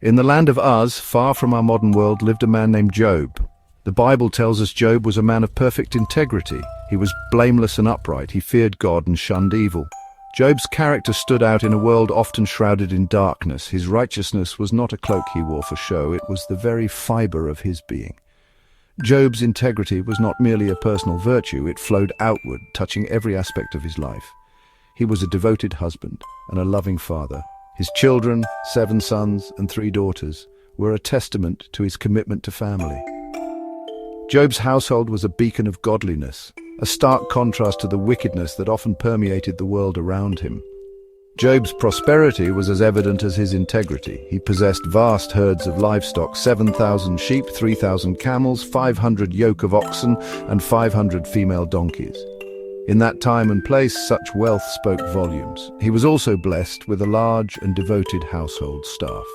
In the land of Uz, far from our modern world, lived a man named Job. The Bible tells us Job was a man of perfect integrity. He was blameless and upright. He feared God and shunned evil. Job's character stood out in a world often shrouded in darkness. His righteousness was not a cloak he wore for show, it was the very fiber of his being. Job's integrity was not merely a personal virtue, it flowed outward, touching every aspect of his life. He was a devoted husband and a loving father. His children, 7 sons and 3 daughters, were a testament to his commitment to family. Job's household was a beacon of godliness, a stark contrast to the wickedness that often permeated the world around him. Job's prosperity was as evident as his integrity. He possessed vast herds of livestock, 7,000 sheep, 3,000 camels, 500 yoke of oxen, and 500 female donkeys. In that time and place, such wealth spoke volumes. He was also blessed with a large and devoted household staff.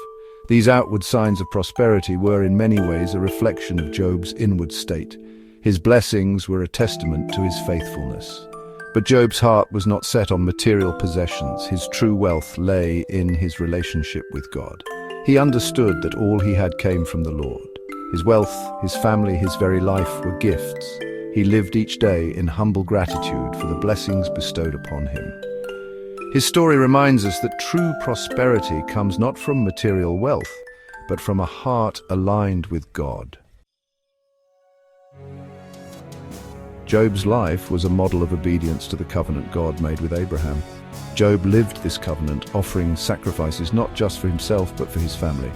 These outward signs of prosperity were in many ways a reflection of Job's inward state. His blessings were a testament to his faithfulness. But Job's heart was not set on material possessions. His true wealth lay in his relationship with God. He understood that all he had came from the Lord. His wealth, his family, his very life were gifts. He lived each day in humble gratitude for the blessings bestowed upon him. His story reminds us that true prosperity comes not from material wealth, but from a heart aligned with God. Job's life was a model of obedience to the covenant God made with Abraham. Job lived this covenant, offering sacrifices not just for himself but for his family.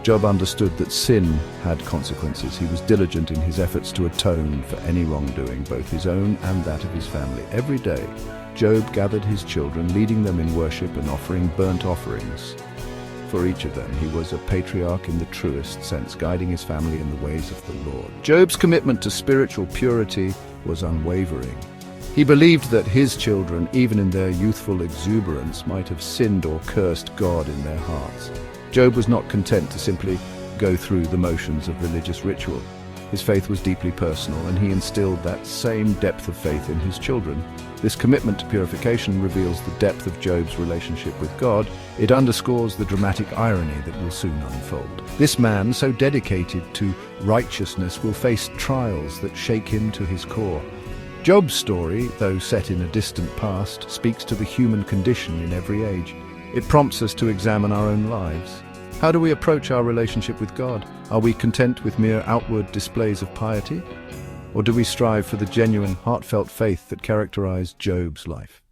Job understood that sin had consequences. He was diligent in his efforts to atone for any wrongdoing, both his own and that of his family. Every day, Job gathered his children, leading them in worship and offering burnt offerings. For each of them, he was a patriarch in the truest sense, guiding his family in the ways of the Lord. Job's commitment to spiritual purity was unwavering. He believed that his children, even in their youthful exuberance, might have sinned or cursed God in their hearts. Job was not content to simply go through the motions of religious ritual. His faith was deeply personal, and he instilled that same depth of faith in his children. This commitment to purification reveals the depth of Job's relationship with God. It underscores the dramatic irony that will soon unfold. This man, so dedicated to righteousness, will face trials that shake him to his core. Job's story, though set in a distant past, speaks to the human condition in every age. It prompts us to examine our own lives. How do we approach our relationship with God? Are we content with mere outward displays of piety? Or do we strive for the genuine, heartfelt faith that characterized Job's life?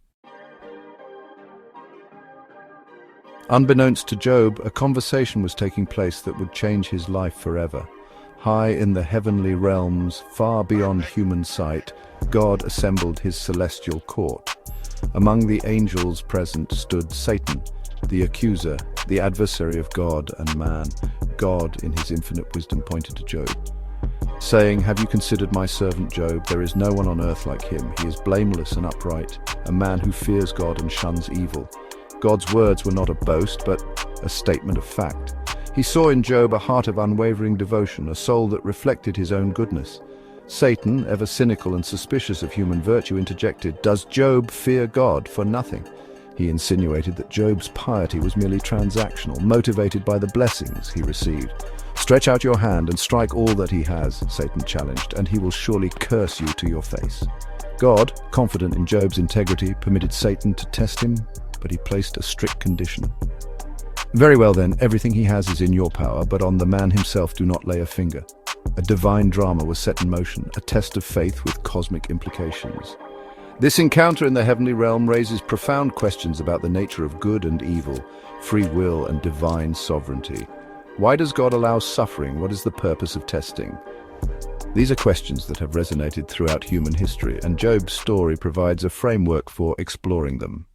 Unbeknownst to Job, a conversation was taking place that would change his life forever. High in the heavenly realms, far beyond human sight, God assembled his celestial court. Among the angels present stood Satan, the accuser, the adversary of God and man. God, in his infinite wisdom, pointed to Job, saying, "Have you considered my servant Job? There is no one on earth like him. He is blameless and upright, a man who fears God and shuns evil." God's words were not a boast, but a statement of fact. He saw in Job a heart of unwavering devotion, a soul that reflected his own goodness. Satan, ever cynical and suspicious of human virtue, interjected, "Does Job fear God for nothing?" He insinuated that Job's piety was merely transactional, motivated by the blessings he received. "Stretch out your hand and strike all that he has," Satan challenged, "and he will surely curse you to your face." God, confident in Job's integrity, permitted Satan to test him, but he placed a strict condition. "Very well then, everything he has is in your power, but on the man himself do not lay a finger." A divine drama was set in motion, a test of faith with cosmic implications. This encounter in the heavenly realm raises profound questions about the nature of good and evil, free will and divine sovereignty. Why does God allow suffering? What is the purpose of testing? These are questions that have resonated throughout human history, and Job's story provides a framework for exploring them.